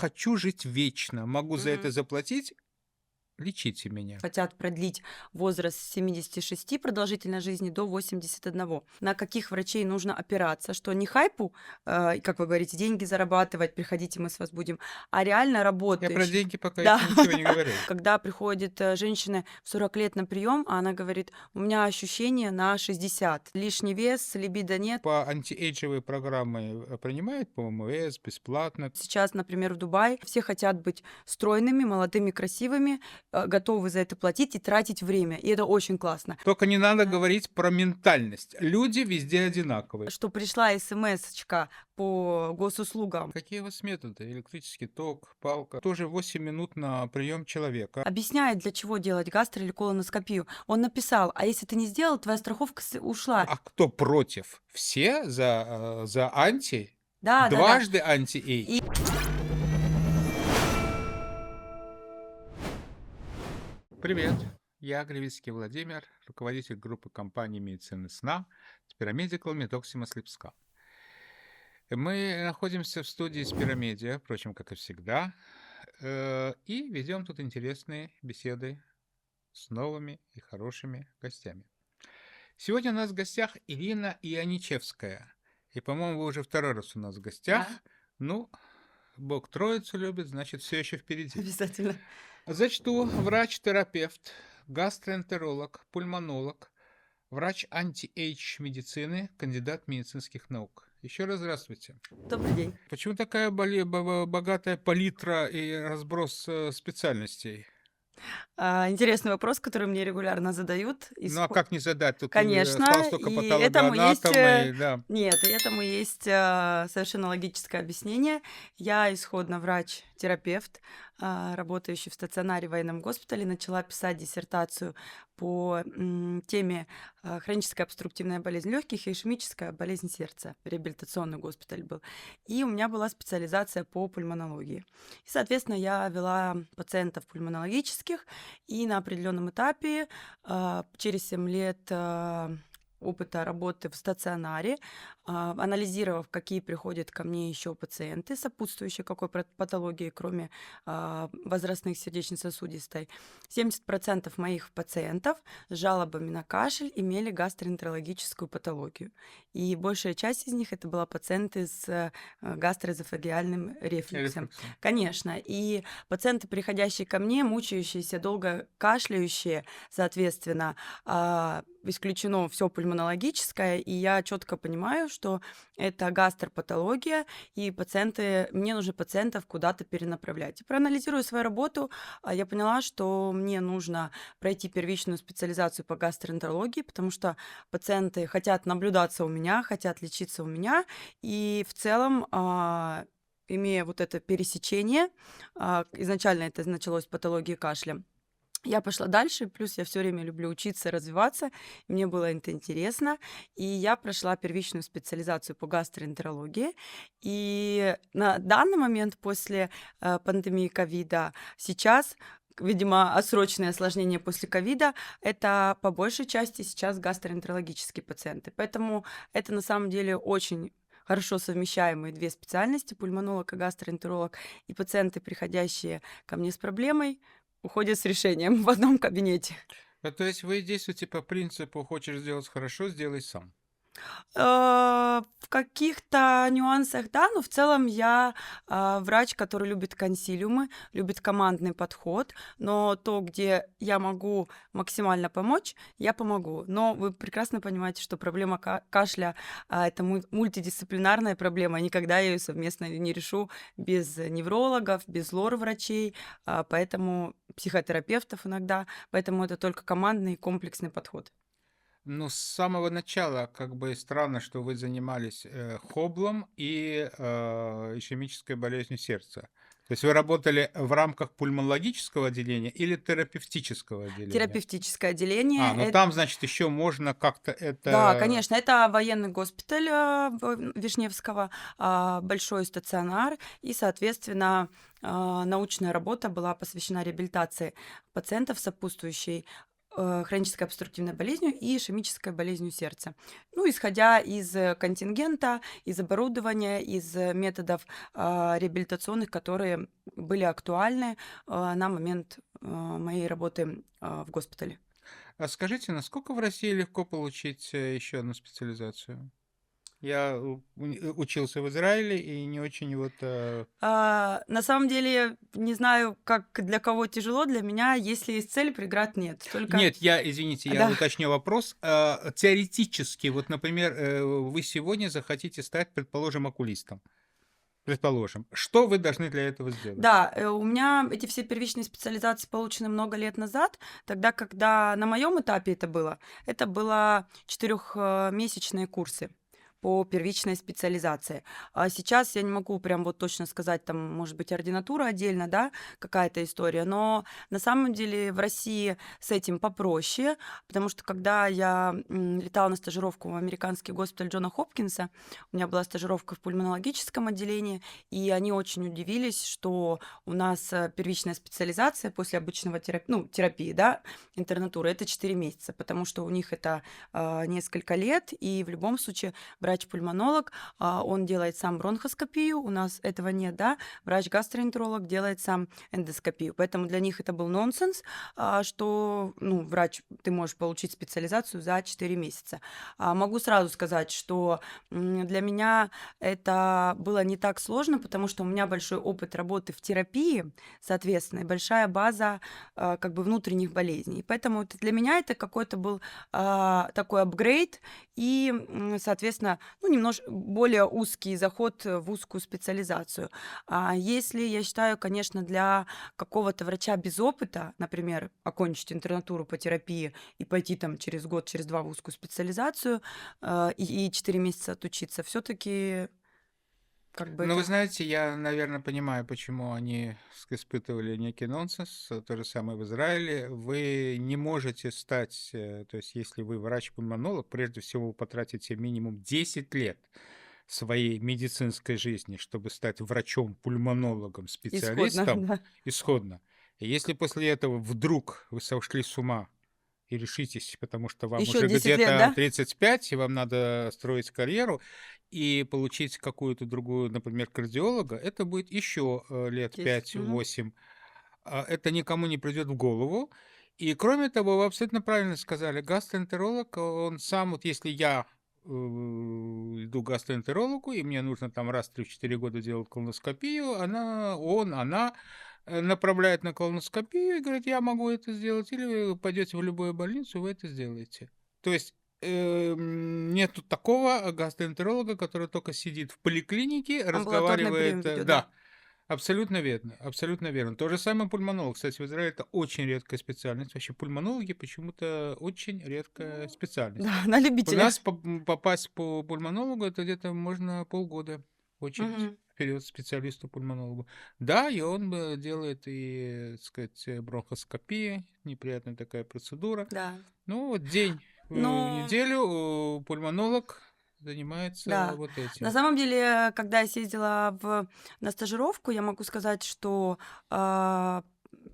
Хочу жить вечно, могу за это Мгм. заплатить, лечите меня. Хотят продлить возраст с 76 продолжительной жизни до 81. На каких врачей нужно опираться, что не хайпу, как вы говорите, деньги зарабатывать, приходите, мы с вас будем, а реально Я про работающих. деньги пока Да, еще ничего не говорил. когда приходит женщина в 40 лет на прием, а она говорит, у меня ощущение на 60, лишний вес, либидо нет. По антиэйджевой программы принимают по ММС бесплатно. Сейчас, например, в Дубае все хотят быть стройными, молодыми, красивыми, готовы за это платить и тратить время. И это очень классно. Только не надо Да. говорить про ментальность. Люди везде одинаковые. Что пришла смс-очка по госуслугам. Какие у вас методы? Электрический ток, палка. Тоже 8 минут на прием человека. Объясняет, для чего делать гастро или колоноскопию. Он написал, а если ты не сделал, твоя страховка ушла. А кто против? Все за анти? Да, да, да. Дважды анти-эйдж. Привет, я Гривицкий Владимир, руководитель группы компании медицины сна Spiramedical Medoxima Sleep. Мы находимся в студии Spiramеdia, впрочем, как и всегда, и ведем тут интересные беседы с новыми и хорошими гостями. Сегодня у нас в гостях Ирина Ионичевская. И, по-моему, вы уже второй раз у нас в гостях. Да, Ну, Бог Троицу любит, значит, все еще впереди. обязательно. Зачту врач-терапевт, гастроэнтеролог, пульмонолог, врач анти-эйдж медицины, кандидат медицинских наук. Еще раз здравствуйте. Добрый день. Почему такая богатая палитра и разброс специальностей? Интересный вопрос, который мне регулярно задают. Ну а как не задать? Тут Конечно, осталось только и этому есть, патологоанатомы, да. нет, и этому есть совершенно логическое объяснение. Я исходно врач-терапевт, работающий в стационаре в военном госпитале, начала писать диссертацию по теме хроническая обструктивная болезнь легких и ишемическая болезнь сердца. Реабилитационный госпиталь был. И у меня была специализация по пульмонологии. И, соответственно, я вела пациентов пульмонологических, и на определенном этапе через 7 лет опыта работы в стационаре, анализировав, какие приходят ко мне еще пациенты, сопутствующие какой патологии, кроме возрастных сердечно-сосудистой. 70% моих пациентов с жалобами на кашель имели гастроэнтерологическую патологию. И большая часть из них это была пациенты с гастроэзофагиальным рефлюксом. Рефлюксом. Конечно. И пациенты, приходящие ко мне, мучающиеся, долго кашляющие, соответственно, исключено все пульмонологическое, и я четко понимаю, что это гастропатология, и мне нужно пациентов куда-то перенаправлять. И проанализируя свою работу, я поняла, что мне нужно пройти первичную специализацию по гастроэнтерологии, потому что пациенты хотят наблюдаться у меня, хотят лечиться у меня, и в целом имея вот это пересечение, изначально это началось с патологии кашля, я пошла дальше, плюс я все время люблю учиться, развиваться, и мне было это интересно, и я прошла первичную специализацию по гастроэнтерологии. И на данный момент, после пандемии ковида, сейчас, видимо, отсрочное осложнение после ковида, это по большей части сейчас гастроэнтерологические пациенты. Поэтому это на самом деле очень хорошо совмещаемые две специальности, пульмонолог и гастроэнтеролог, и пациенты, приходящие ко мне с проблемой, уходят с решением в одном кабинете. То есть вы действуете по принципу «хочешь сделать хорошо, сделай сам». В каких-то нюансах, да, но в целом я врач, который любит консилиумы, любит командный подход, но то, где я могу максимально помочь, я помогу. Но вы прекрасно понимаете, что проблема кашля это мультидисциплинарная проблема, никогда я ее совместно не решу без неврологов, без лор-врачей, поэтому психотерапевтов иногда, поэтому это только командный комплексный подход. Ну, с самого начала, как бы странно, что вы занимались хоблом и ишемической болезнью сердца. То есть вы работали в рамках пульмонологического отделения или терапевтического отделения? Терапевтическое отделение. Ну там, значит, еще можно как-то Да, это... конечно, это военный госпиталь Вишневского, большой стационар, и, соответственно, научная работа была посвящена реабилитации пациентов сопутствующей хронической обструктивной болезнью и ишемической болезнью сердца. Ну, исходя из контингента, из оборудования, из методов реабилитационных, которые были актуальны на момент моей работы в госпитале. А скажите, насколько в России легко получить еще одну специализацию? Я учился в Израиле и не очень На самом деле, не знаю, как для кого тяжело, для меня, если есть цель, преград нет. Только, Нет, извините, я да, уточню вопрос. Теоретически, вот, например, вы сегодня захотите стать, предположим, окулистом. Предположим. Что вы должны для этого сделать? да, у меня эти все первичные специализации получены много лет назад, тогда, когда на моем этапе это было 4-месячные курсы по первичной специализации. А сейчас я не могу прям вот точно сказать, там, может быть, ординатура отдельно, да, какая-то история, но на самом деле в России с этим попроще, потому что когда я летала на стажировку в американский госпиталь Джона Хопкинса, у меня была стажировка в пульмонологическом отделении, и они очень удивились, что у нас первичная специализация после обычного терапии, да, интернатуры, это 4 месяца, потому что у них это несколько лет, и в любом случае врач-пульмонолог, он делает сам бронхоскопию, у нас этого нет, да, врач-гастроэнтеролог делает сам эндоскопию, поэтому для них это был нонсенс, что, ну, врач, ты можешь получить специализацию за 4 месяца. Могу сразу сказать, что для меня это было не так сложно, потому что у меня большой опыт работы в терапии, соответственно, и большая база как бы внутренних болезней. Поэтому для меня это какой-то был такой апгрейд и, соответственно, ну, немножко более узкий заход в узкую специализацию. Если, я считаю, конечно, для какого-то врача без опыта, например, окончить интернатуру по терапии и пойти там через год, через 2 в узкую специализацию и 4 месяца отучиться, все-таки как бы Ну, вы это знаете, я, наверное, понимаю, почему они испытывали некий нонсенс. То же самое в Израиле. Вы не можете стать, то есть если вы врач-пульмонолог, прежде всего вы потратите минимум 10 лет своей медицинской жизни, чтобы стать врачом-пульмонологом, исходно, специалистом да. исходно. И если после этого вдруг вы сошли с ума и решитесь, потому что вам Еще уже 10 лет, где-то да? 35, и вам надо строить карьеру, и получить какую-то другую, например, кардиолога, это будет еще лет 10. Мгм. 5-8. Это никому не придет в голову. И кроме того, вы абсолютно правильно сказали, гастроэнтеролог, он сам, вот если я иду к гастроэнтерологу, и мне нужно там раз в 3-4 года делать колоноскопию, она направляет на колоноскопию и говорит, я могу это сделать, или вы пойдете в любую больницу, вы это сделаете. То есть нету такого гастроэнтеролога, который только сидит в поликлинике, Амбулаторный прием разговаривает, ведет, да. да, абсолютно верно, абсолютно верно. То же самое пульмонолог. Кстати, в Израиле это очень редкая специальность. Вообще пульмонологи почему-то очень редкая специальность. Да, на У любителя. нас попасть по пульмонологу, это где-то можно полгода очередь Мгм. вперед специалисту-пульмонологу. Да, и он делает и, так сказать, бронхоскопии, неприятная такая процедура. Да. Ну, вот день в Ну, неделю пульмонолог занимается да. вот На этим. самом деле, когда я съездила на стажировку, я могу сказать, что а,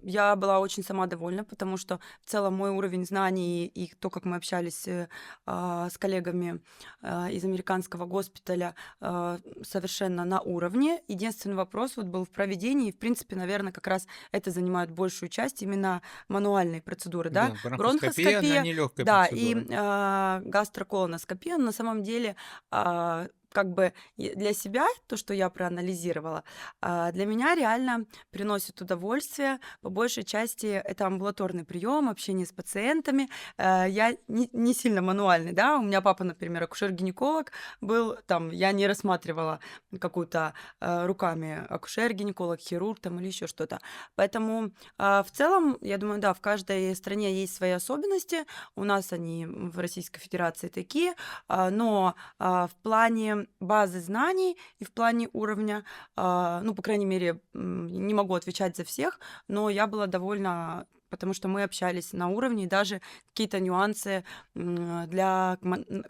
я была очень сама довольна, потому что в целом мой уровень знаний и то, как мы общались с коллегами из американского госпиталя, совершенно на уровне. Единственный вопрос вот был в проведении, и, в принципе, наверное, как раз это занимает большую часть именно мануальной процедуры, да, Да, бронхоскопия, она бронхоскопия, нелегкая да, и процедура. гастроколоноскопия. На самом деле, как бы для себя, то, что я проанализировала, для меня реально приносит удовольствие. По большей части это амбулаторный прием, общение с пациентами. Я не сильно мануальный, да, у меня папа, например, акушер-гинеколог был, там, я не рассматривала какую-то руками акушер-гинеколог, хирург там или еще что-то. Поэтому в целом, я думаю, да, в каждой стране есть свои особенности. У нас они в Российской Федерации такие, но в плане базы знаний и в плане уровня, ну, по крайней мере, не могу отвечать за всех, но я была довольна, потому что мы общались на уровне, и даже какие-то нюансы для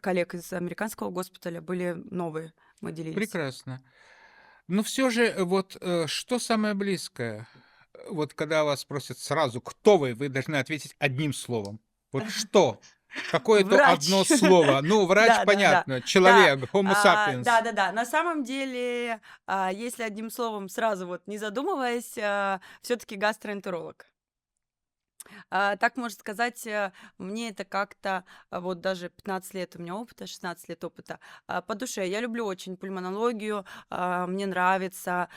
коллег из американского госпиталя были новые, мы делились. Прекрасно. Но все же, вот что самое близкое? Вот когда вас спросят сразу, кто вы должны ответить одним словом. Вот что? Какое-то одно Врач. слово. Ну, врач, Да, да, да. понятно, Да, человек, Homo sapiens. да-да-да. На самом деле, если одним словом сразу вот не задумываясь, все таки гастроэнтеролог. Так можно сказать, мне это как-то, вот даже 15 лет у меня опыта, 16 лет опыта, по душе. Я люблю очень пульмонологию, мне нравится,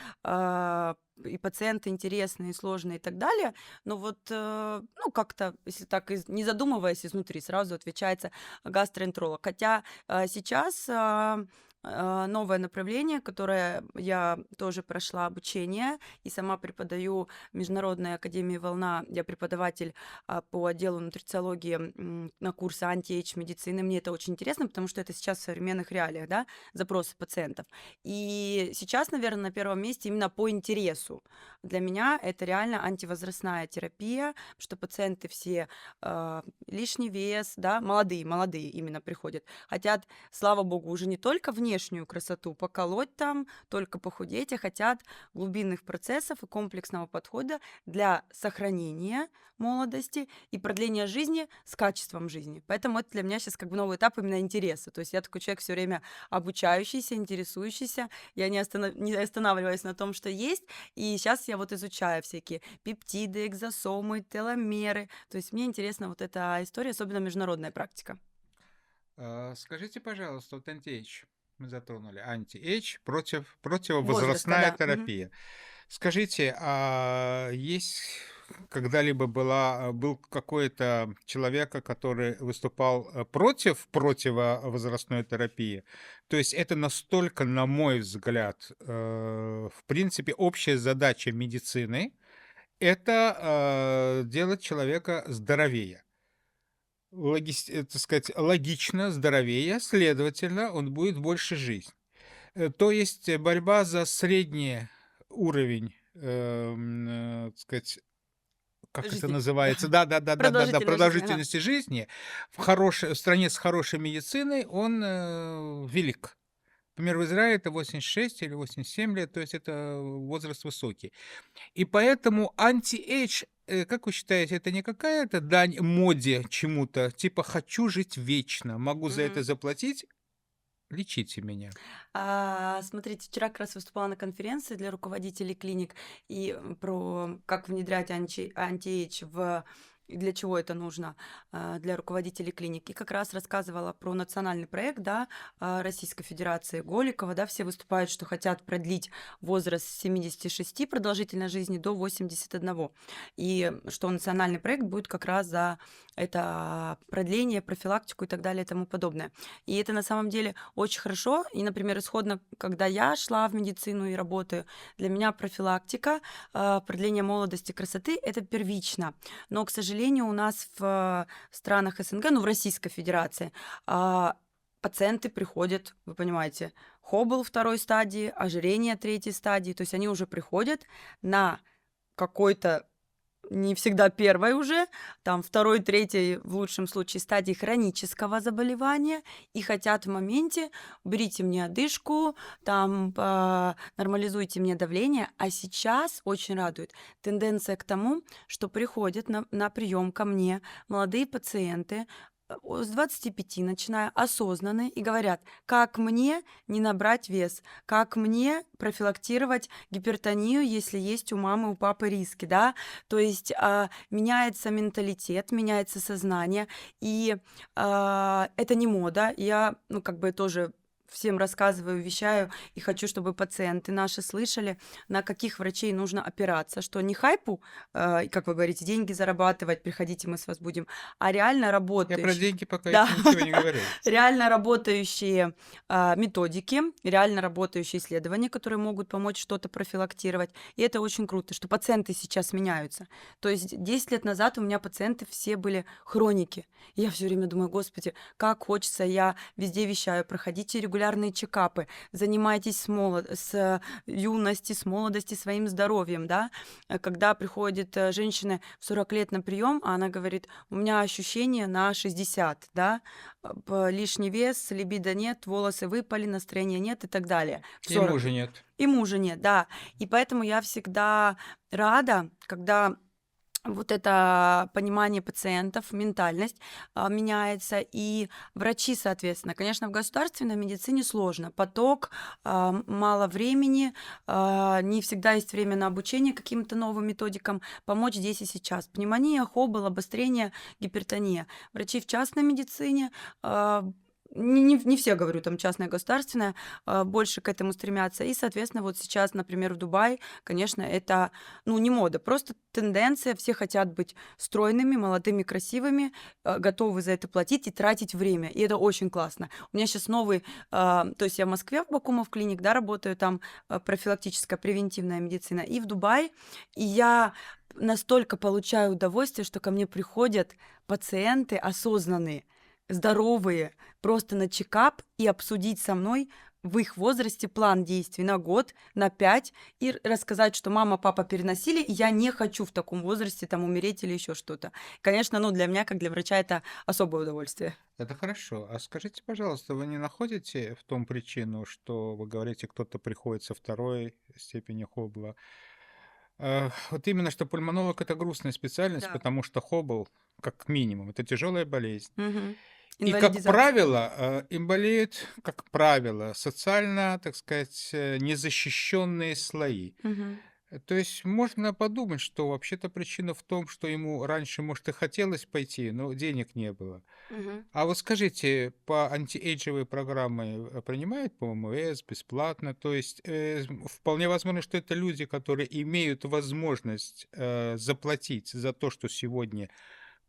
и пациенты интересные, сложные и так далее. Но вот, ну, как-то, если так не задумываясь, изнутри сразу отвечается гастроэнтеролог. Хотя сейчас новое направление, которое я тоже прошла обучение и сама преподаю в Международной академии «Волна». Я преподаватель по отделу нутрициологии на курсы анти-эйдж медицины. Мне это очень интересно, потому что это сейчас в современных реалиях, да, запросы пациентов. И сейчас, наверное, на первом месте именно по интересу. Для меня это реально антивозрастная терапия, потому что пациенты все лишний вес, да, молодые именно приходят, хотят, слава богу, уже не только внешнюю красоту поколоть там, только похудеть, а хотят глубинных процессов и комплексного подхода для сохранения молодости и продления жизни с качеством жизни. Поэтому это для меня сейчас как бы новый этап именно интереса. То есть я такой человек все время обучающийся, интересующийся. Я не останавливаюсь на том, что есть. И сейчас я вот изучаю всякие пептиды, экзосомы, теломеры. То есть мне интересна вот эта история, особенно международная практика. Скажите, пожалуйста, вот анти-эйдж мы затронули. Анти-эйдж Возраста, противовозрастная да. Мгм. терапия. Скажите, есть когда-либо был какой-то человека, который выступал против противовозрастной терапии? То есть это настолько, на мой взгляд, в принципе, общая задача медицины — это делать человека здоровее. Так сказать, логично, здоровее, следовательно, он будет больше жить. То есть борьба за средний уровень, так сказать, как это Жизни. называется? Да, Продолжительность жизни. Ага. продолжительности жизни в стране с хорошей медициной, он велик. Например, в Израиле это 86 или 87 лет, то есть это возраст высокий. И поэтому анти-эйдж, как вы считаете, это не какая-то дань моде чему-то, типа «хочу жить вечно, могу за это Мгм. заплатить, лечите меня». Смотрите, вчера как раз выступала на конференции для руководителей клиник и про как внедрять анти-эйдж и для чего это нужно для руководителей клиник. И как раз рассказывала про национальный проект, да, Российской Федерации Голикова, да, все выступают, что хотят продлить возраст с 76 продолжительной жизни до 81. И что национальный проект будет как раз за это продление, профилактику и так далее и тому подобное. И это на самом деле очень хорошо. И, например, исходно, когда я шла в медицину и работаю, для меня профилактика, продление молодости, красоты — это первично. Но, к сожалению, у нас в странах СНГ, ну, в Российской Федерации, пациенты приходят, вы понимаете, Хоббл второй стадии, ожирение третьей стадии, то есть они уже приходят на какой-то не всегда первой уже, там второй, третьей, в лучшем случае, стадии хронического заболевания и хотят в моменте: уберите мне одышку, там, нормализуйте мне давление. А сейчас очень радует тенденция к тому, что приходят на прием ко мне молодые пациенты, с 25 начиная, осознанные, и говорят: как мне не набрать вес, как мне профилактировать гипертонию, если есть у мамы, у папы риски, да. То есть меняется менталитет, меняется сознание, и это не мода. Я, ну, как бы тоже всем рассказываю, вещаю, и хочу, чтобы пациенты наши слышали, на каких врачей нужно опираться, что не хайпу, как вы говорите, деньги зарабатывать, приходите, мы с вас будем, а реально Я про работающие, деньги пока да, еще ничего не говорил. реально работающие методики, реально работающие исследования, которые могут помочь что-то профилактировать. И это очень круто, что пациенты сейчас меняются. То есть 10 лет назад у меня пациенты все были хроники. И я все время думаю: господи, как хочется, я везде вещаю, проходите регулярные чекапы, занимайтесь с юности, с молодости своим здоровьем, да. Когда приходит женщина в 40 лет на прием, а она говорит: у меня ощущение на 60, да, лишний вес, либидо нет, волосы выпали, настроения нет и так далее. В И 40 мужа нет. и мужа нет, да. И поэтому я всегда рада, когда вот это понимание пациентов, ментальность меняется, и врачи, соответственно. Конечно, в государственной медицине сложно. Поток, мало времени, не всегда есть время на обучение каким-то новым методикам. Помочь здесь и сейчас. Пневмония, хобл, обострение, гипертония. Врачи в частной медицине, не все, говорю, там частная, государственная, больше к этому стремятся. И, соответственно, вот сейчас, например, в Дубае, конечно, это, ну, не мода, просто тенденция. Все хотят быть стройными, молодыми, красивыми, готовы за это платить и тратить время. И это очень классно. У меня сейчас новый, то есть я в Москве, в Бакумов клиник, да, работаю, там профилактическая, превентивная медицина, и в Дубае. И я настолько получаю удовольствие, что ко мне приходят пациенты осознанные, здоровые, просто на чекап и обсудить со мной в их возрасте план действий на год, на 5, и рассказать, что мама, папа переносили, и я не хочу в таком возрасте там умереть или еще что-то. Конечно, ну, для меня, как для врача, это особое удовольствие. Это хорошо. А скажите, пожалуйста, вы не находите в том причину, что вы говорите, кто-то приходит со второй степени Хоббла? Вот именно, что пульмонолог — это грустная специальность, Да. потому что Хоббл, как минимум, это тяжелая болезнь. Мгм. И, как Инвалидизация. правило, им болеют, как правило, социально, так сказать, незащищенные слои. Мгм. То есть можно подумать, что вообще-то причина в том, что ему раньше, может, и хотелось пойти, но денег не было. Мгм. А вот скажите, по антиэйджевой программы принимают по ОМС бесплатно? То есть вполне возможно, что это люди, которые имеют возможность заплатить за то, что сегодня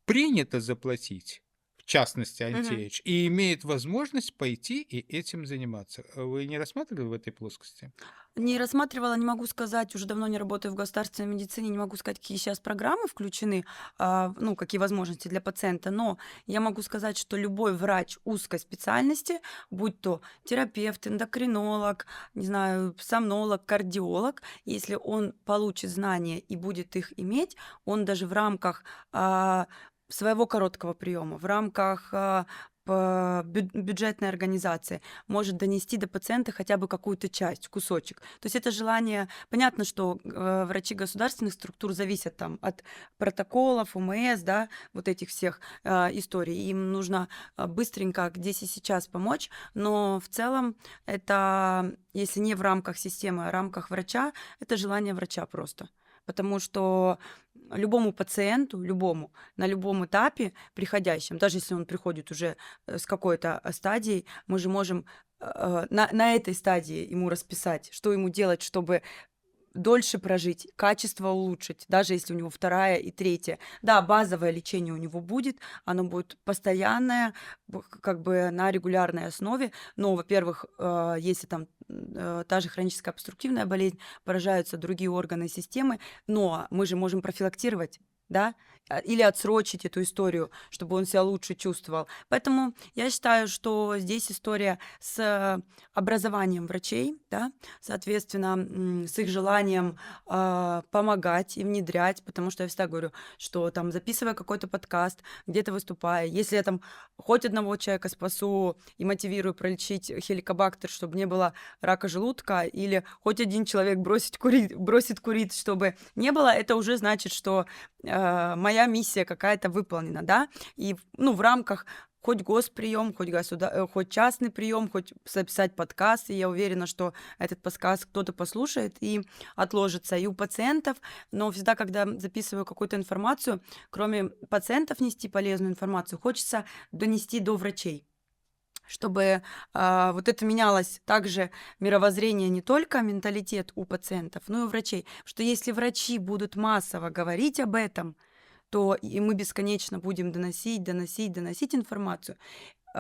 принято заплатить, в частности Мгм. антиэйдж, и имеют возможность пойти и этим заниматься. Вы не рассматривали в этой плоскости? Не рассматривала, не могу сказать, уже давно не работаю в государственной медицине, не могу сказать, какие сейчас программы включены, ну, какие возможности для пациента, но я могу сказать, что любой врач узкой специальности, будь то терапевт, эндокринолог, не знаю, сомнолог, кардиолог, если он получит знания и будет их иметь, он даже в рамках своего короткого приема, в рамках бюджетной организации может донести до пациента хотя бы какую-то часть, кусочек. То есть это желание. Понятно, что врачи государственных структур зависят там от протоколов, ОМС, да, вот этих всех историй. Им нужно быстренько здесь и сейчас помочь, но в целом это, если не в рамках системы, а в рамках врача, это желание врача просто. Потому что любому пациенту, любому, на любом этапе приходящем, даже если он приходит уже с какой-то стадией, мы же можем на этой стадии ему расписать, что ему делать, чтобы дольше прожить, качество улучшить, даже если у него вторая и третья. Да, базовое лечение у него будет, оно будет постоянное, как бы на регулярной основе, но, во-первых, если там та же хроническая обструктивная болезнь, поражаются другие органы системы, но мы же можем профилактировать, да, или отсрочить эту историю, чтобы он себя лучше чувствовал. Поэтому я считаю, что здесь история с образованием врачей, да, соответственно, с их желанием помогать и внедрять, потому что я всегда говорю, что там, записывая какой-то подкаст, где-то выступая, если я там хоть одного человека спасу и мотивирую пролечить хеликобактер, чтобы не было рака желудка, или хоть один человек бросит курить, чтобы не было, это уже значит, что моя миссия какая-то выполнена, да, и, ну, в рамках хоть госприем, хоть частный прием, хоть записать подкаст, и я уверена, что этот подкаст кто-то послушает и отложится и у пациентов, но всегда, когда записываю какую-то информацию, кроме пациентов нести полезную информацию, хочется донести до врачей, чтобы вот это менялось также мировоззрение, не только менталитет у пациентов, но и у врачей. Что если врачи будут массово говорить об этом, то и мы бесконечно будем доносить информацию.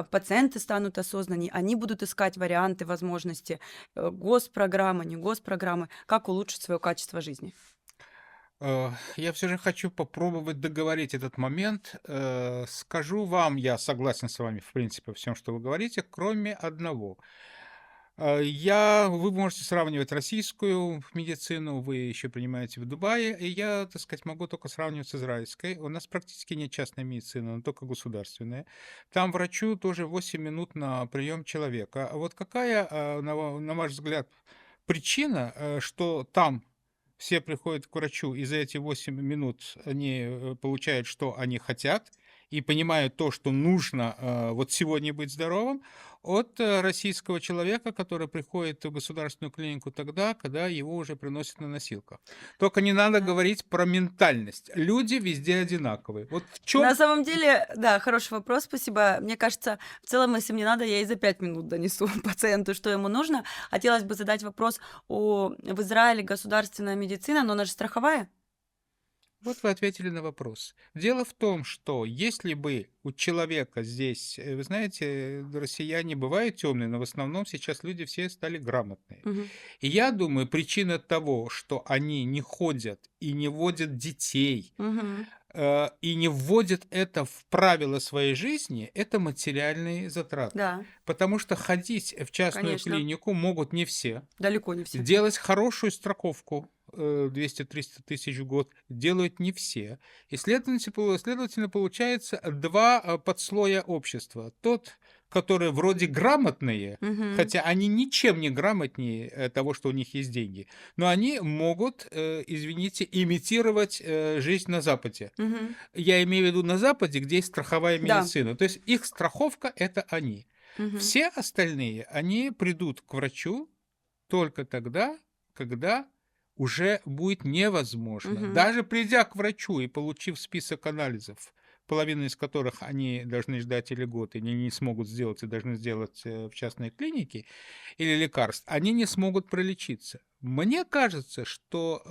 Пациенты станут осознаннее, они будут искать варианты, возможности, госпрограммы, не госпрограммы, как улучшить свое качество жизни. Я все же хочу попробовать договорить этот момент. Скажу вам, я согласен с вами, в принципе, всем, что вы говорите, кроме одного. Вы можете сравнивать российскую медицину, вы еще принимаете в Дубае, и я, так сказать, могу только сравнивать с израильской. У нас практически нет частной медицины, но только государственная. Там врачу тоже 8 минут на прием человека. А вот какая, на ваш взгляд, причина, что там все приходят к врачу, и за эти 8 минут они получают, что они хотят, и понимают то, что нужно вот сегодня быть здоровым, от российского человека, который приходит в государственную клинику тогда, когда его уже приносят на носилках. Только не надо Да. говорить про ментальность. Люди везде одинаковые. Вот в На чем самом деле, да, хороший вопрос, спасибо. Мне кажется, в целом, если мне надо, я и за 5 минут донесу пациенту, что ему нужно. Хотелось бы задать вопрос в Израиле государственная медицина, но она же страховая? Вот вы ответили на вопрос. Дело в том, что если бы у человека здесь, вы знаете, россияне бывают темные, но в основном сейчас люди все стали грамотные. Мгм. И я думаю, причина того, что они не ходят и не водят детей, Мгм. и не вводят это в правила своей жизни, это материальные затраты. Да, Потому что ходить в частную конечно. клинику могут не все. Далеко не все. Делать хорошую страховку 200-300 тысяч в год делают не все. И, следовательно, получается два подслоя общества. Тот, которые вроде грамотные, Мгм. хотя они ничем не грамотнее того, что у них есть деньги, но они могут, извините, имитировать жизнь на Западе. Мгм. Я имею в виду на Западе, где есть страховая Да. медицина. То есть их страховка – это они. Мгм. Все остальные, они придут к врачу только тогда, когда уже будет невозможно. Мгм. Даже придя к врачу и получив список анализов, половину из которых они должны ждать или год, и они не смогут сделать, и должны сделать в частной клинике, или лекарств, они не смогут пролечиться. Мне кажется, что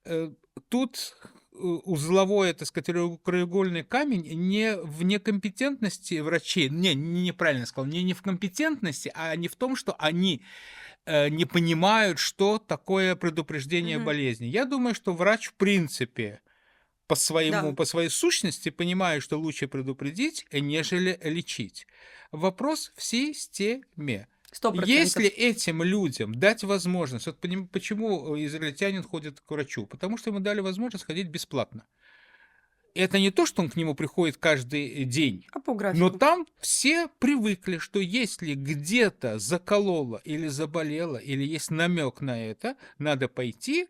э, тут узловой, так сказать, краеугольный камень не в некомпетентности врачей, неправильно сказал, не в компетентности, а не в том, что они не понимают, что такое предупреждение Мгм. болезни. Я думаю, что врач в принципе Да. по своей сущности понимает, что лучше предупредить, нежели лечить. Вопрос в системе. 100%. Если этим людям дать возможность, вот почему израильтянин ходит к врачу, потому что ему дали возможность ходить бесплатно. Это не то, что он к нему приходит каждый день, А по но графику? там все привыкли, что если где-то закололо или заболело, или есть намек на это, надо пойти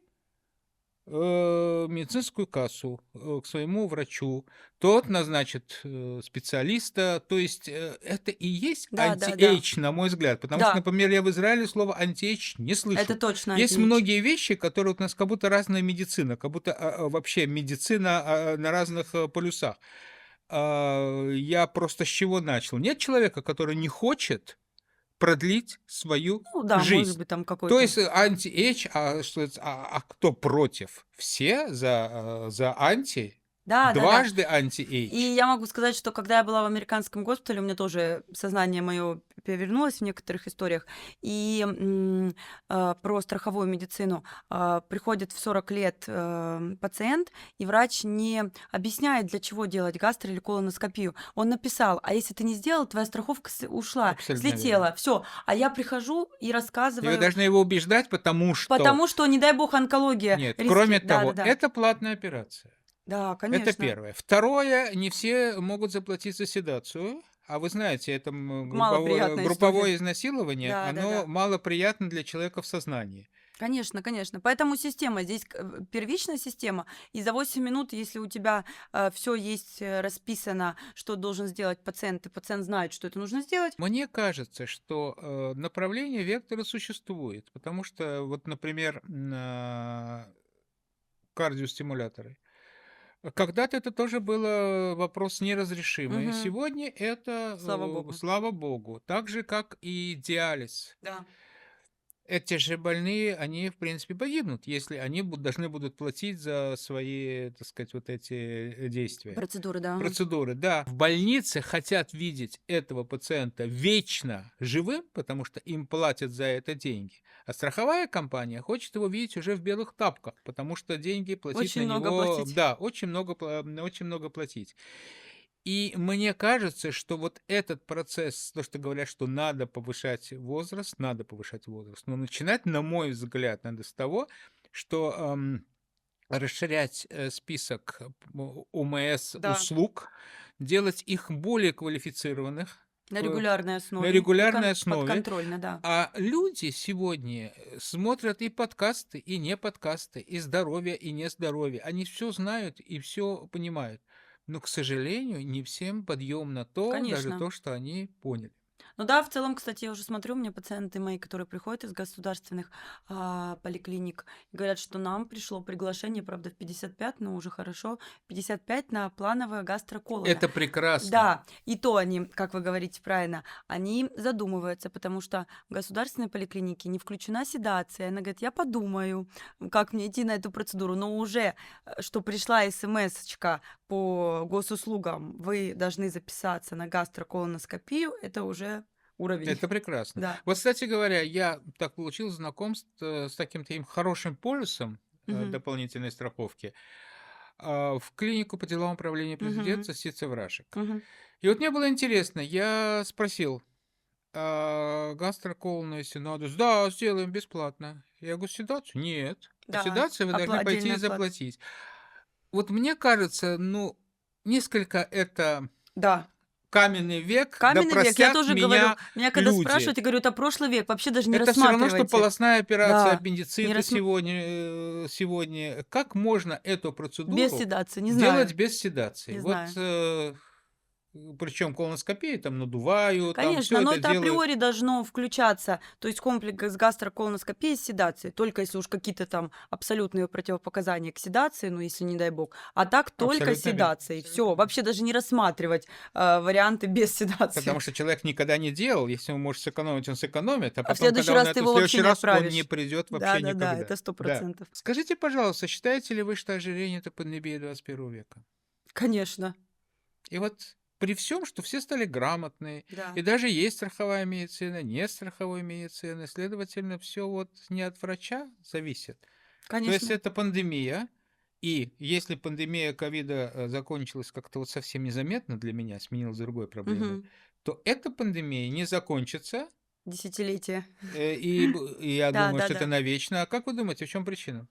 в медицинскую кассу к своему врачу. Тот назначит специалиста. То есть это и есть Да-да-да. анти-эйдж, на мой взгляд. Потому что, Да, например, я в Израиле слово анти-эйдж не это слышу. точно Есть антиэйдж. многие вещи, которые вот у нас как будто разная медицина, как будто вообще медицина на разных полюсах. Я просто с чего начал? Нет человека, который не хочет продлить свою Ну да, может жизнь. быть, там То какой-то. есть анти-эйдж, кто против? Все за анти, Да-да-да. дважды И анти-эйдж. я могу сказать, что когда я была в американском госпитале, у меня тоже сознание мое перевернулось в некоторых историях. И про страховую медицину. Приходит в 40 лет пациент, и врач не объясняет, для чего делать гастро- или колоноскопию. Он написал, а если ты не сделал, твоя страховка ушла, Абсолютно верно. слетела, все. А я прихожу и И вы рассказываю, должны его убеждать, потому что... потому что, не дай бог, онкология, Нет, риски. кроме того, Да-да-да. это платная операция. Да, Это конечно. первое. Второе, не все могут заплатить за седацию. А вы знаете, это Малоприятная история. групповое изнасилование, оно Да-да-да. малоприятно для человека в сознании. Конечно, конечно. Поэтому система здесь первичная система. И за 8 минут, если у тебя все есть расписано, что должен сделать пациент, и пациент знает, что это нужно сделать. Мне кажется, что направление вектора существует, потому что, вот, например, кардиостимуляторы. Когда-то это тоже было вопрос неразрешимый. Мгм. Сегодня это, Слава богу. слава богу, так же, как и диализ. Да. Эти же больные, они, в принципе, погибнут, если они должны будут платить за свои, так сказать, вот эти действия. Процедуры, да. Ага. Процедуры, да. В больнице хотят видеть этого пациента вечно живым, потому что им платят за это деньги. А страховая компания хочет его видеть уже в белых тапках, потому что деньги платить на Очень много него, платить. да, очень много платить. И мне кажется, что вот этот процесс, то, что говорят, что надо повышать возраст, но начинать, на мой взгляд, надо с того, что расширять список ОМС Да. услуг, делать их более квалифицированных, На э, регулярной на основе и регулярной основе. подконтрольно, да. А люди сегодня смотрят и подкасты, и не подкасты, и здоровье, и нездоровье. Они все знают и все понимают. Но, к сожалению, не всем подъем на то, даже Конечно. то, что они поняли. Ну да, в целом, кстати, я уже смотрю, у меня пациенты мои, которые приходят из государственных поликлиник, говорят, что нам пришло приглашение, правда, в 55, но уже хорошо, 55 на плановое гастроколона. Это прекрасно. Да, и то они, как вы говорите правильно, они задумываются, потому что в государственной поликлинике не включена седация. Она говорит, я подумаю, как мне идти на эту процедуру, но уже, что пришла смс-очка по госуслугам, вы должны записаться на гастроколоноскопию, это уже уровень. Это прекрасно. Да. Вот, кстати говоря, я так получил знакомство с таким хорошим полюсом Мгм. дополнительной страховки в клинику по делам управления Мгм. президента Сице-Врашек. Мгм. И вот мне было интересно, я спросил, гастроколонную седацию? Да, сделаем бесплатно. Я говорю, седацию? Нет. А Да, седацию вы должны пойти и отдельная плата. заплатить. Вот мне кажется, ну, несколько это Да. каменный век, да Каменный век, я простят тоже говорю, меня когда люди. спрашивают, я говорю, это прошлый век, вообще даже не Это все равно, что рассматривайте. полостная операция Да, не аппендицита сегодня. Как можно эту без процедуру седации, не делать знаю, без седации? не Вот, знаю. причем колоноскопии там надувают, там Конечно, все но это это делают. априори должно включаться, то есть комплекс гастроколоноскопии с седацией, только если уж какие-то там абсолютные противопоказания к седации, ну если не дай бог, а так только Абсолютно верно. седацией, все, вообще даже не рассматривать варианты без седации. Потому что человек никогда не делал, если он может сэкономить, он сэкономит, а А в потом, следующий когда он раз ты это в его вообще следующий не раз, он не отправишь. придет вообще Да-да-да, никогда. это Да. 100%. Скажите, пожалуйста, считаете ли вы, что ожирение – это пандемия 21 века? Конечно, И вот при всем, что все стали грамотные, да, и даже есть страховая медицина, нет страховой медицины, следовательно, все вот не от врача зависит. То есть конечно. это пандемия, и если пандемия ковида закончилась как-то вот совсем незаметно для меня, сменилась другой проблемой, Мгм. то эта пандемия не закончится, Десятилетие. и я думаю, что это Да-да-да. навечно. А как вы думаете, в чем причина?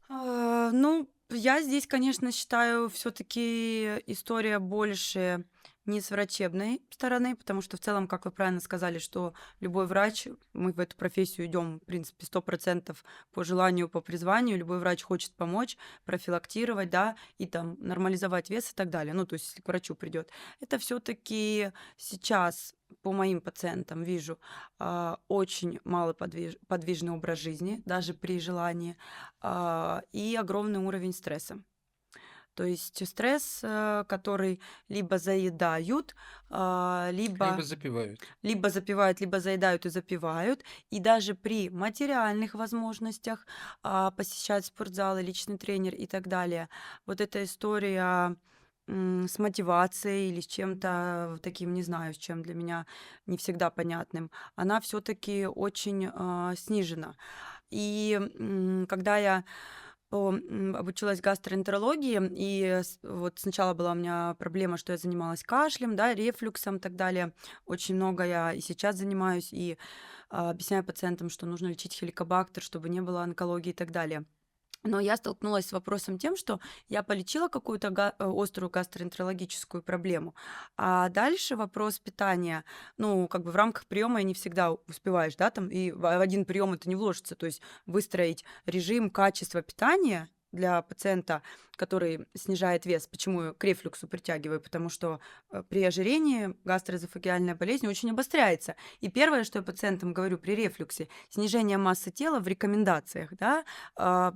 Ну, я здесь, конечно, считаю, все-таки история больше не с врачебной стороны, потому что в целом, как вы правильно сказали, что любой врач, мы в эту профессию идем, в принципе, 100% по желанию, по призванию, любой врач хочет помочь, профилактировать, да, и там нормализовать вес и так далее. Ну, то есть, если к врачу придет. Это все-таки сейчас по моим пациентам вижу очень малоподвижный образ жизни, даже при желании, и огромный уровень стресса. То есть стресс, который либо заедают, Либо запивают. либо запивают, либо заедают и запивают. И даже при материальных возможностях посещать спортзалы, личный тренер и так далее. Вот эта история с мотивацией или с чем-то таким, не знаю, с чем для меня не всегда понятным, она все-таки очень снижена. И когда я обучилась гастроэнтерологии, и вот сначала была у меня проблема, что я занималась кашлем, да, рефлюксом и так далее. Очень много я и сейчас занимаюсь, и объясняю пациентам, что нужно лечить хеликобактер, чтобы не было онкологии и так далее. Но я столкнулась с вопросом тем, что я полечила какую-то острую гастроэнтерологическую проблему, а дальше вопрос питания, ну, как бы в рамках приема не всегда успеваешь, да, там, и в один прием это не вложится, то есть выстроить режим качества питания для пациента, который снижает вес. Почему я к рефлюксу притягиваю? Потому что при ожирении гастроэзофагеальная болезнь очень обостряется. И первое, что я пациентам говорю при рефлюксе, снижение массы тела в рекомендациях, да,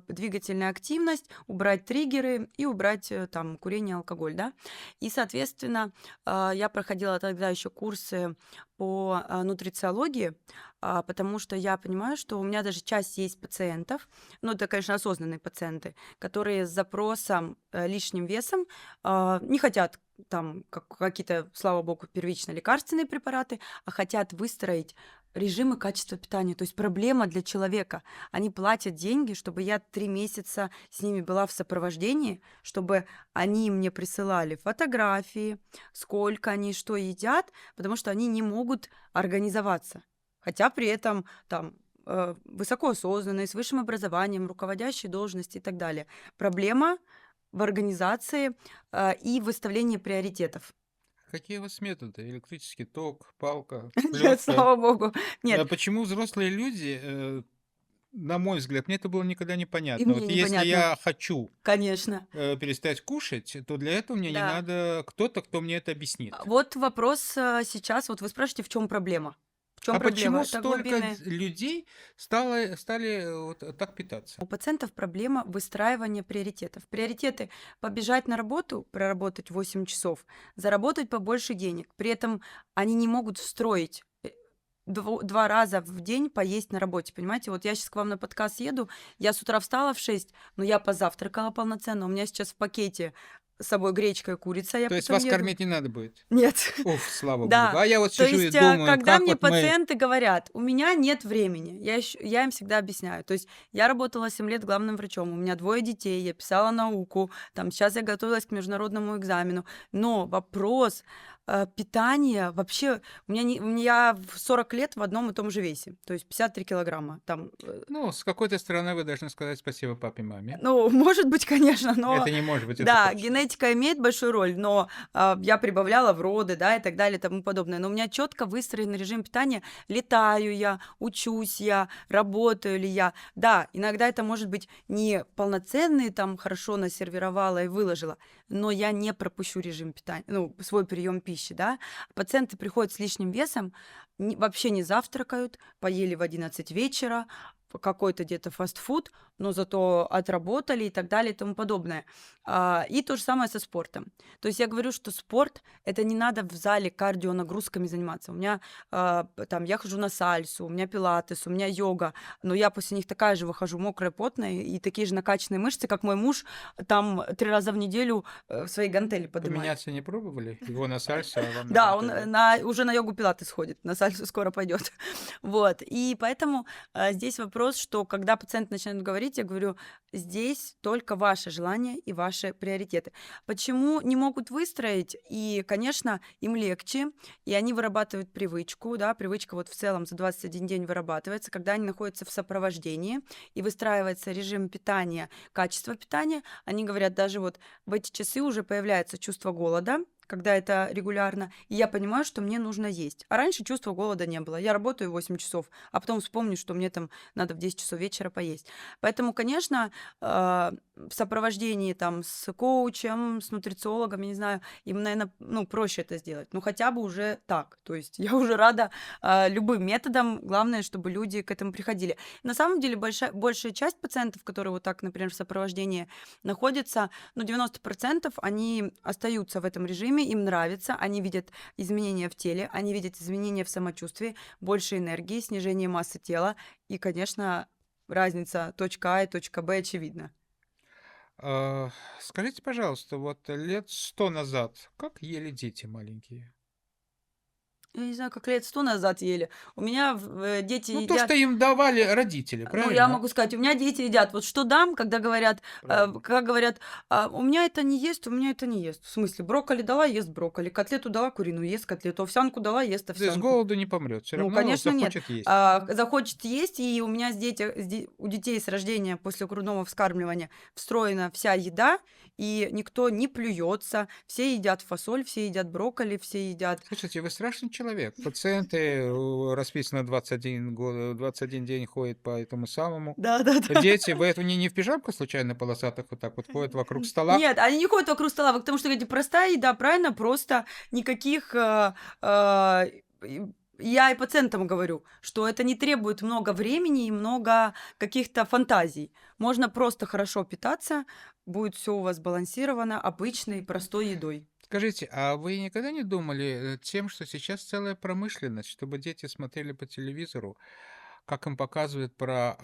двигательная активность, убрать триггеры и убрать там курение, алкоголь, да. И, соответственно, я проходила тогда еще курсы по нутрициологии, потому что я понимаю, что у меня даже часть есть пациентов, ну, это, конечно, осознанные пациенты, которые с запросом лишним весом не хотят там какие-то, слава богу, первично лекарственные препараты, а хотят выстроить режимы качества питания. То есть проблема для человека. Они платят деньги, чтобы я 3 месяца с ними была в сопровождении, чтобы они мне присылали фотографии, сколько они что едят, потому что они не могут организоваться. Хотя при этом там высокоосознанные, с высшим образованием, руководящие должности и так далее. Проблема в организации и выставлении приоритетов. Какие у вас методы? Электрический ток, палка, Нет, плетка? слава богу. Нет, Почему взрослые люди, на мой взгляд, мне это было никогда и непонятно. мне Вот если непонятно. я хочу Конечно. перестать кушать, то для этого мне не Да. надо кто-то, кто мне это объяснит. Вот вопрос, сейчас, вот вы спрашиваете, в чем проблема? В чем А проблема? почему Это столько глубинные. людей стали вот так питаться? У пациентов проблема выстраивания приоритетов. Приоритеты — побежать на работу, проработать 8 часов, заработать побольше денег. При этом они не могут встроить 2 раза в день поесть на работе, понимаете? Вот я сейчас к вам на подкаст еду, я с утра встала в 6, но я позавтракала полноценно, у меня сейчас в пакете с собой гречка и курица, я То есть потом вас еду. кормить не надо будет? Нет. Уф, слава богу. Да, А я вот то сижу и есть, думаю, когда как мне вот мы... пациенты говорят: "У меня нет времени", я им всегда объясняю. То есть я работала 7 лет главным врачом, у меня 2 детей, я писала науку, там сейчас я готовилась к международному экзамену. Но вопрос, питания вообще у меня в 40 лет в одном и том же весе, то есть 53 килограмма. Там, Ну, с какой-то стороны вы должны сказать спасибо папе и маме. ну, может быть, конечно, но Это не может быть, это да, точно. генетика имеет большую роль, но, я прибавляла в роды, да, и так далее, и тому подобное. Но у меня четко выстроен режим питания. Летаю я, учусь я, работаю ли я. Да, иногда это может быть не полноценный, там, хорошо насервировала и выложила, но я не пропущу режим питания, ну, свой прием пищи, да. Пациенты приходят с лишним весом, вообще не завтракают, поели в 11 вечера, какой-то где-то фастфуд, но зато отработали и так далее и тому подобное. И то же самое со спортом. То есть я говорю, что спорт — это не надо в зале кардионагрузками заниматься. У меня там я хожу на сальсу, у меня пилатес, у меня йога, но я после них такая же выхожу мокрая, потная и такие же накачанные мышцы, как мой муж там 3 раза в неделю свои гантели поднимает. Поменяться не пробовали? Его на сальсу, а вам на Да, он гантели? уже на йогу пилатес ходит, на сальсу скоро пойдет. Вот, и поэтому здесь вопрос, что когда пациент начинает говорить, я говорю: здесь только ваше желание и ваши приоритеты. Почему не могут выстроить? И, конечно, им легче, и они вырабатывают привычку, да, привычка вот в целом за 21 день вырабатывается, когда они находятся в сопровождении, и выстраивается режим питания, качество питания. Они говорят, даже вот в эти часы уже появляется чувство голода, когда это регулярно, и я понимаю, что мне нужно есть. А раньше чувства голода не было. Я работаю 8 часов, а потом вспомню, что мне там надо в 10 часов вечера поесть. Поэтому, конечно, в сопровождении там с коучем, с нутрициологом, я не знаю, им, наверное, ну, проще это сделать. Ну, хотя бы уже так. То есть я уже рада любым методом. Главное, чтобы люди к этому приходили. На самом деле, большая часть пациентов, которые вот так, например, в сопровождении находятся, ну, 90% они остаются в этом режиме, им нравится, они видят изменения в теле, они видят изменения в самочувствии, больше энергии, снижение массы тела, и, конечно, разница точка А и точка Б очевидна. А, Скажите, пожалуйста, вот лет 100 назад как ели дети маленькие? Я не знаю, как лет 100 назад ели. У меня дети Ну, то, что едят. им давали родители, Ну, я правильно? могу сказать, у меня дети едят. Вот что дам, когда говорят, Правильно. как говорят, у меня это не ест, у меня это не ест. В смысле, брокколи дала, ест брокколи, котлету дала куриную, ест котлету, овсянку дала, ест То есть с овсянку. голоду не помрет, все Ну, равно конечно, нет. захочет есть. Захочет есть, и у меня у детей с рождения после грудного вскармливания встроена вся еда, и никто не плюется, все едят фасоль, все едят брокколи, все едят. Слушайте, вы страшный человек. Пациенты расписано 21 год, 21 день ходят по этому самому. Да-да-да. Дети, вы это не в пижамку случайно полосатых вот так вот ходят вокруг стола? Нет, они не ходят вокруг стола, потому что, говорите, простая еда, правильно, просто никаких. И я и пациентам говорю, что это не требует много времени и много каких-то фантазий. Можно просто хорошо питаться, будет все у вас сбалансировано обычной простой едой. Скажите, а вы никогда не думали тем, что сейчас целая промышленность, чтобы дети смотрели по телевизору, как им показывают про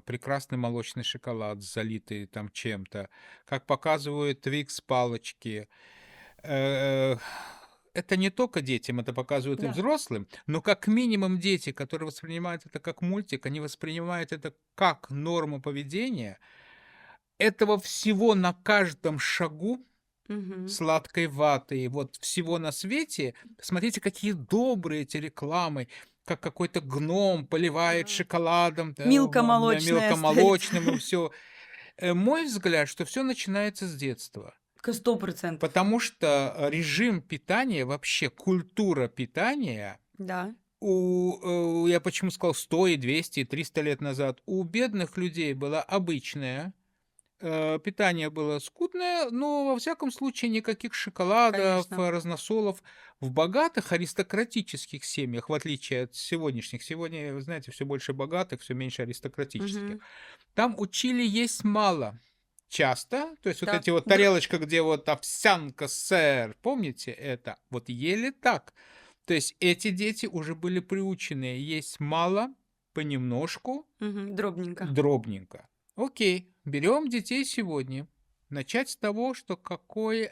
прекрасный молочный шоколад, залитый там чем-то, как показывают Твикс палочки. Э, Это не только детям, это показывают и Да. взрослым, но как минимум дети, которые воспринимают это как мультик, они воспринимают это как норму поведения. Этого всего на каждом шагу Мгм. сладкой ваты, и вот всего на свете. Смотрите, какие добрые эти рекламы, как какой-то гном поливает Ага. шоколадом, Милка молочная стоит. мелкомолочным и все. Мой взгляд, что все начинается с детства. 100%. Потому что режим питания, вообще культура питания Да. я почему сказал 100 и 200 и 300 лет назад, у бедных людей была обычная, питание было скудное, но во всяком случае никаких шоколадов, Конечно. разносолов. В богатых аристократических семьях, в отличие от сегодняшних, сегодня, вы знаете, все больше богатых, все меньше аристократических, Мгм. там учили есть мало. Часто, то есть вот Да. эти вот тарелочка, где вот овсянка, сыр, помните это? Вот ели так. То есть эти дети уже были приучены есть мало, понемножку, Мгм. Дробненько. дробненько. Окей, берем детей сегодня. Начать с того, что какой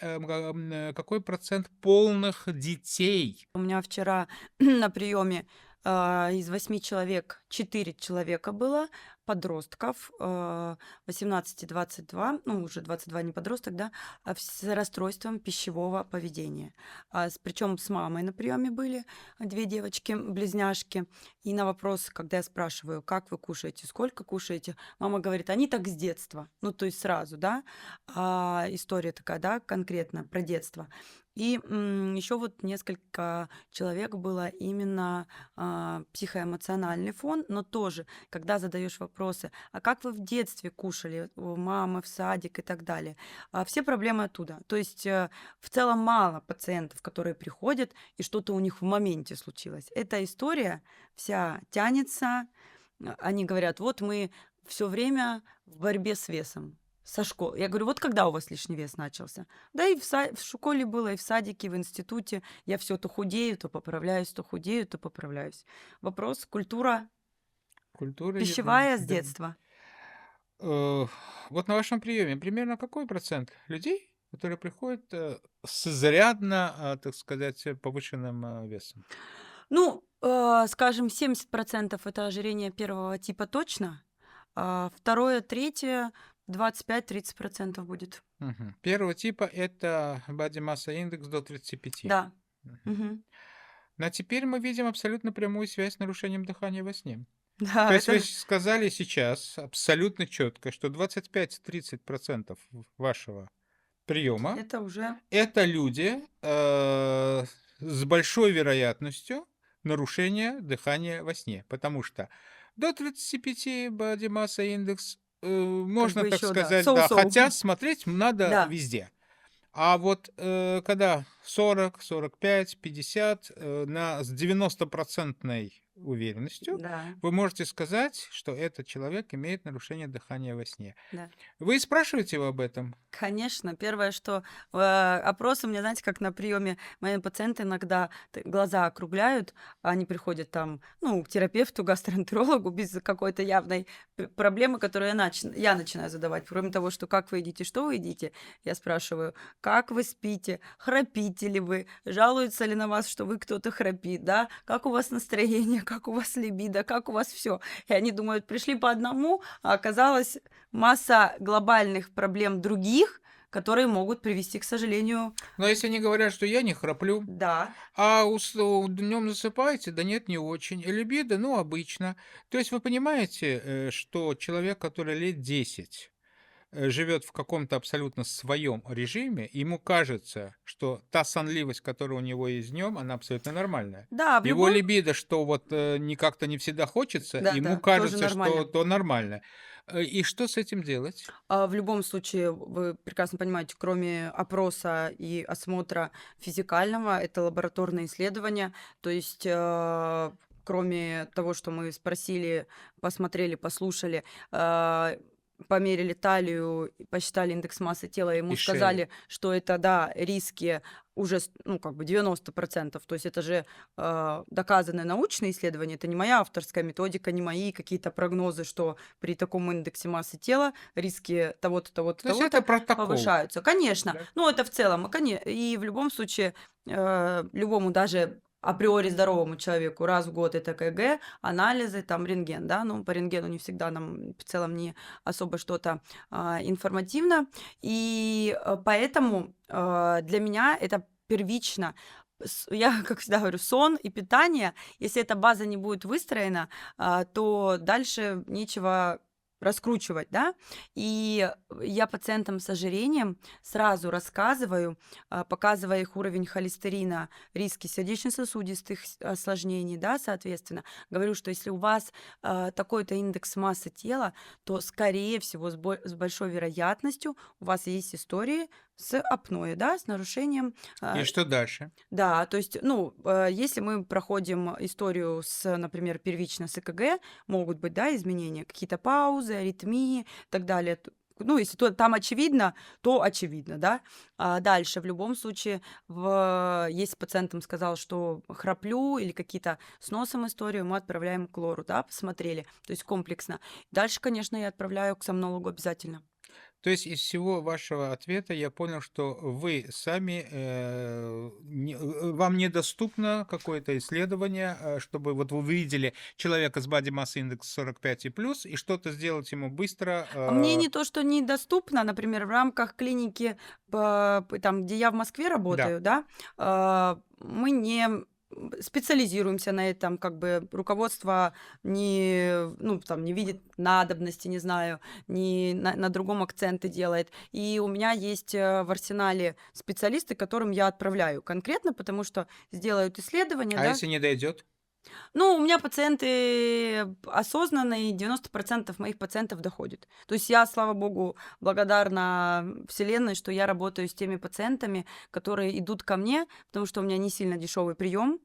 процент полных детей. У меня вчера на приеме из 8 человек 4 человека было, подростков, 18 и 22, ну уже 22 не подросток, да, с расстройством пищевого поведения. Причем с мамой на приеме были 2 девочки-близняшки. И на вопрос, когда я спрашиваю, как вы кушаете, сколько кушаете, мама говорит, они так с детства. Ну, то есть сразу, да, история такая, да, конкретно про детство. И еще вот несколько человек было именно психоэмоциональный фон, но тоже, когда задаешь вопросы, а как вы в детстве кушали, у мамы, в садик и так далее, все проблемы оттуда. То есть в целом мало пациентов, которые приходят, и что-то у них в моменте случилось. Эта история вся тянется, они говорят, вот мы все время в борьбе с весом. Со школы. Я говорю, вот когда у вас лишний вес начался? Да и в школе было, и в садике, и в институте. Я все то худею, то поправляюсь, то худею, то поправляюсь. Вопрос культура Культура еды. пищевая с Да. детства. Вот на вашем приеме примерно какой процент людей, которые приходят с изрядно, так сказать, повышенным весом? Ну, скажем, 70% это ожирение первого типа точно, а второе, третье 25-30% будет. Мгм. Первого типа это body mass индекс до 35. Да. Мгм. Мгм. Но теперь мы видим абсолютно прямую связь с нарушением дыхания во сне. То Да, есть вы это сказали сейчас абсолютно четко, что 25-30% вашего приема это уже это люди с большой вероятностью нарушения дыхания во сне, потому что до 35 body mass индекс, как можно бы так еще, да, сказать, да, соу-соу. хотя смотреть надо Да, везде. А вот, когда 40, 45, 50, с 90% уверенностью да, вы можете сказать, что этот человек имеет нарушение дыхания во сне. да. Вы спрашиваете его об этом? Конечно, первое, что опрос у меня, знаете, как на приеме мои пациенты иногда глаза округляют, они приходят там, ну, к терапевту, гастроэнтерологу без какой-то явной проблемы, которую я начинаю задавать. Кроме того, что как вы едите, что вы едите, я спрашиваю, как вы спите, храпите ли вы, жалуются ли на вас, что вы кто-то храпит, да, как у вас настроение, как у вас либидо, как у вас все. И они думают, пришли по одному, а оказалось масса глобальных проблем других, которые могут привести, к сожалению. Но если они говорят, что я не храплю, Да, а днем засыпаете? Да нет, не очень. И либидо, ну, обычно. То есть вы понимаете, что человек, который лет 10 живет в каком-то абсолютно своем режиме, ему кажется, что та сонливость, которая у него есть днем, она абсолютно нормальная. да, в Его любом, либидо, что вот как-то не всегда хочется, ему да, тоже кажется, что нормально. то нормально. И что с этим делать? В любом случае, вы прекрасно понимаете, кроме опроса и осмотра физикального, это лабораторные исследования, то есть кроме того, что мы спросили, посмотрели, послушали, померили талию, посчитали индекс массы тела, ему И шею. сказали, что это, да, риски уже, ну, как бы 90%, то есть это же доказанные научные исследования, это не моя авторская методика, не мои какие-то прогнозы, что при таком индексе массы тела риски того-то, того-то, То есть это того-то протокол, повышаются. Конечно, да? ну это в целом, и в любом случае любому даже априори здоровому человеку раз в год это КГ, анализы, там рентген, да, ну по рентгену не всегда нам в целом не особо что-то информативно, и поэтому для меня это первично. Я, как всегда говорю, сон и питание. Если эта база не будет выстроена, то дальше нечего раскручивать, да. И я пациентам с ожирением сразу рассказываю, показывая их уровень холестерина, риски сердечно-сосудистых осложнений, да, соответственно. Говорю, что если у вас такой-то индекс массы тела, то, скорее всего, с большой вероятностью у вас есть истории с апноэ, да, с нарушением. И что дальше? Да, то есть, ну, если мы проходим историю с, например, первично с ЭКГ, могут быть, да, изменения, какие-то паузы, аритмии и так далее. Ну, если там очевидно, то очевидно, да. А дальше, в любом случае, если пациент сказал, что храплю или какие-то с носом историю, мы отправляем к лору, да, посмотрели, то есть комплексно. Дальше, конечно, я отправляю к сомнологу обязательно. То есть из всего вашего ответа я понял, что вы сами, вам недоступно какое-то исследование, чтобы вот вы увидели человека с body mass index 45 и плюс, и что-то сделать ему быстро. Мне не то, что недоступно, например, в рамках клиники, там, где я в Москве Да. работаю, да, мы не специализируемся на этом, как бы руководство ну, там, не видит надобности, не знаю, не на другом акценты делает. И у меня есть в арсенале специалисты, которым я отправляю конкретно, потому что сделают исследования, А да. если не дойдет? Ну, у меня пациенты осознанные, 90% моих пациентов доходит. То есть я, слава богу, благодарна Вселенной, что я работаю с теми пациентами, которые идут ко мне, потому что у меня не сильно дешевый прием,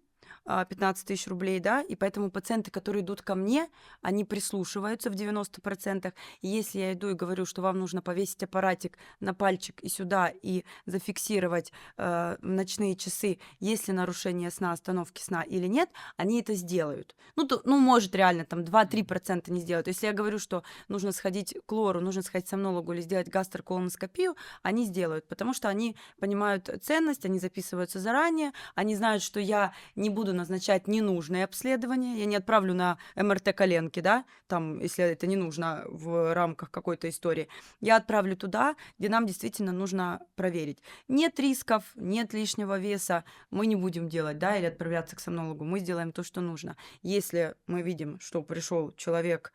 15 тысяч рублей, да, и поэтому пациенты, которые идут ко мне, они прислушиваются в 90%. И если я иду и говорю, что вам нужно повесить аппаратик на пальчик и сюда, и зафиксировать ночные часы, есть ли нарушение сна, остановки сна или нет, они это сделают. Ну, может, реально там 2-3% не сделают. Если я говорю, что нужно сходить к лору, нужно сходить к сомнологу или сделать гастроколоноскопию, они сделают, потому что они понимают ценность, они записываются заранее, они знают, что я не буду назначать ненужные обследования, я не отправлю на МРТ коленки, да, там, если это не нужно в рамках какой-то истории, я отправлю туда, где нам действительно нужно проверить. Нет рисков, нет лишнего веса, мы не будем делать, да, или отправляться к сомнологу, мы сделаем то, что нужно. Если мы видим, что пришел человек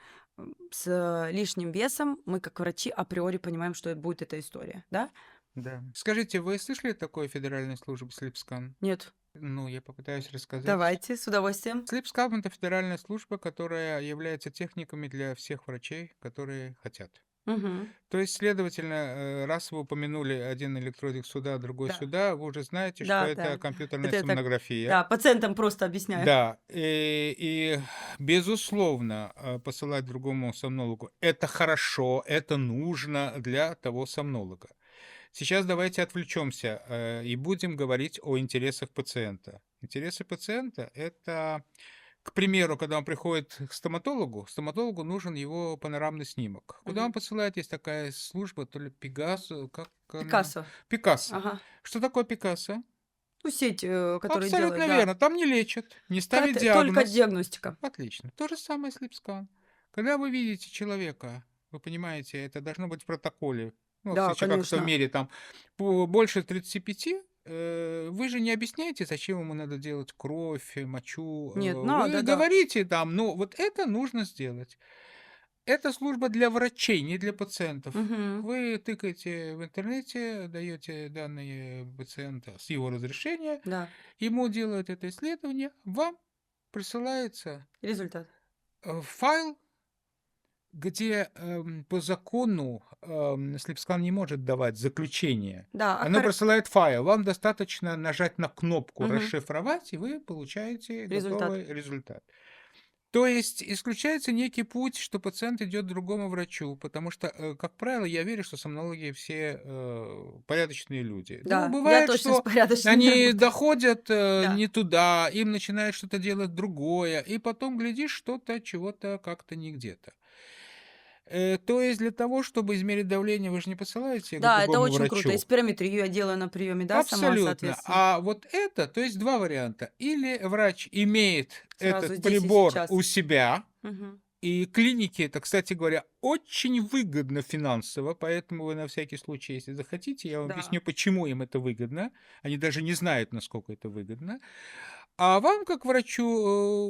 с лишним весом, мы как врачи априори понимаем, что будет эта история, да? Да. Скажите, вы слышали такой федеральной службы SleepScan? Нет. Ну, я попытаюсь рассказать. Давайте, с удовольствием. SleepScan — это федеральная служба, которая является техниками для всех врачей, которые хотят. Угу. То есть, следовательно, раз вы упомянули один электродик сюда, другой Да. сюда, вы уже знаете, что Да, это да. компьютерная Это я так, томография. да, пациентам просто объясняю. Да, и безусловно, посылать другому сомнологу — это хорошо, это нужно для того сомнолога. Сейчас давайте отвлечемся и будем говорить о интересах пациента. Интересы пациента — это, к примеру, когда он приходит к стоматологу нужен его панорамный снимок. Куда он Мгм. посылает? Есть такая служба, то ли Пегасо, как она? Пикассо. Пикассо. Ага. Что такое Пикассо? Ну, сеть, которая Абсолютно делает, да. верно. Там не лечат, не ставят Только диагноз. диагностика. Отлично. То же самое с липскан. Когда вы видите человека, вы понимаете, это должно быть в протоколе. Ну, в Да, случае, как это в конечно. мире, там больше 35, вы же не объясняете, зачем ему надо делать кровь, мочу. Нет, Вы надо, да. говорите там, ну, вот это нужно сделать. Это служба для врачей, не для пациентов. Мгм. Вы тыкаете в интернете, даете данные пациента с его разрешения, Да. ему делают это исследование, вам присылается Результат. файл, где по закону SleepScan не может давать заключение. Да, Оно присылает файл. Вам достаточно нажать на кнопку Мгм. «Расшифровать», и вы получаете Результат. готовый результат. То есть исключается некий путь, что пациент идет к другому врачу, потому что, как правило, я верю, что сомнологи все порядочные люди. Да, я Ну, бывает, точно с что порядочными они работаю. доходят Да. не туда, им начинают что-то делать другое, и потом, глядишь, что-то, чего-то как-то не где-то. То есть для того, чтобы измерить давление, вы же не посылаете к Да, это другому очень круто. И врачу. спирометрию я делаю на приеме, да, сама, Абсолютно. соответственно. А вот это, то есть два варианта. Или врач имеет Сразу этот здесь и прибор сейчас. у себя, Мгм. и клинике это, кстати говоря, очень выгодно финансово, поэтому вы на всякий случай, если захотите, я вам Да. объясню, почему им это выгодно. Они даже не знают, насколько это выгодно. А вам, как врачу,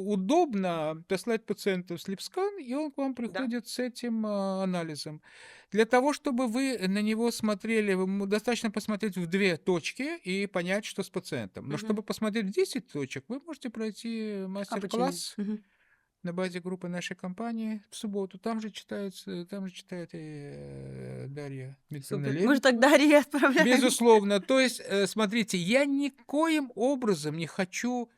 удобно послать пациента в слепскан, и он к вам Да. приходит с этим анализом. Для того, чтобы вы на него смотрели, достаточно посмотреть в 2 точки и понять, что с пациентом. Но Мгм. чтобы посмотреть в 10 точек, вы можете пройти Обучение. мастер-класс Мгм. на базе группы нашей компании в субботу. Там же читает и Дарья Дмитриевна Супер. Мы же Лебедева. тогда Дарье отправляем. Безусловно. То есть, смотрите, я никоим образом не хочу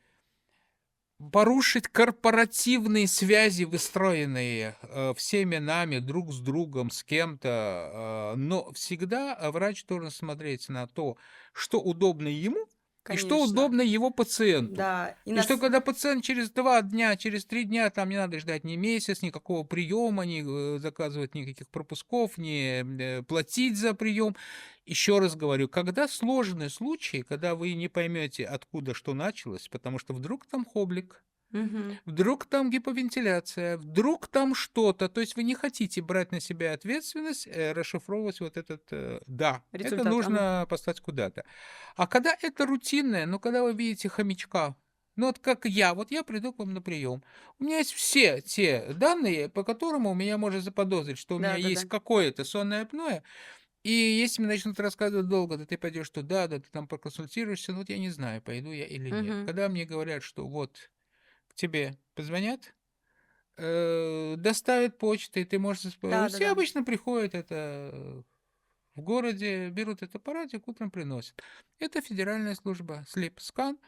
порушить корпоративные связи, выстроенные всеми нами друг с другом, с кем-то, но всегда врач должен смотреть на то, что удобно ему и что Конечно. удобно его пациенту. Да. И И что нас... когда пациент через 2 дня, через 3 дня, там не надо ждать ни месяц, никакого приема, ни заказывать никаких пропусков, ни платить за прием. Еще раз говорю, когда сложные случаи, когда вы не поймете, откуда что началось, потому что вдруг там хоблик, Мгм. вдруг там гиповентиляция, вдруг там что-то. То есть вы не хотите брать на себя ответственность, расшифровывать вот этот «да». Это Результат. Ага. нужно послать куда-то. А когда это рутинное, ну, когда вы видите хомячка, ну, вот как я, вот я приду к вам на прием. У меня есть все те данные, по которым у меня можно заподозрить, что у меня есть Да-да-да. какое-то сонное апноэ. И если мне начнут рассказывать долго, да ты пойдешь туда, да ты там проконсультируешься, ну, вот я не знаю, пойду я или нет. Мгм. Когда мне говорят, что вот к тебе позвонят, доставят почтой, ты можешь все Да-да-да. обычно приходят, это в городе, берут этот аппаратик, утром приносят. Это федеральная служба SleepScan.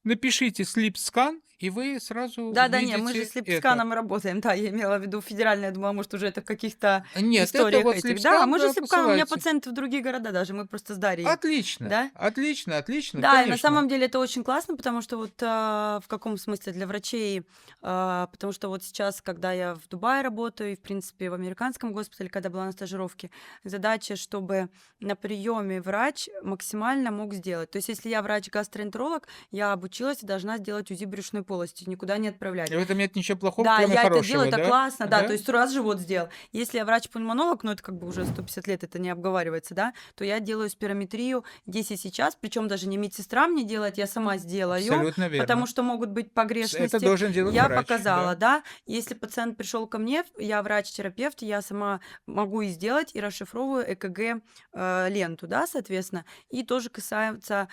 Напишите SleepScan, и вы сразу Да-да, не, мы же с увидите это. Липсканом работаем. Да, я имела в виду федеральное. Я думала, может, уже это в каких-то Нет, это историях вот этих. Да, SleepScan, мы же да, с Липканом, у меня посылайте. пациенты в другие города даже, мы просто с Дарьей. Отлично, Да? отлично, отлично, Да, и на конечно. самом деле это очень классно, потому что вот в каком смысле для врачей, потому что вот сейчас, когда я в Дубае работаю, и, в принципе, в американском госпитале, когда была на стажировке, задача, чтобы на приеме врач максимально мог сделать. То есть, если я врач-гастроэнтеролог, я обучилась и должна сделать УЗИ брюшной полости, никуда не отправлять. И в этом нет ничего плохого, Да, кроме я это делаю, хорошего, это да? классно, да, то Да? есть раз живот сделал. Если я врач-пульмонолог, ну это как бы уже 150 лет это не обговаривается, да, то я делаю спирометрию здесь и сейчас, причем даже не медсестра мне делает, я сама сделаю, Абсолютно потому верно. что могут быть Это погрешности. должен делать Я врач, показала, да. да, если пациент пришел ко мне, я врач-терапевт, я сама могу и сделать, и расшифровываю ЭКГ ленту, да, соответственно, и тоже касается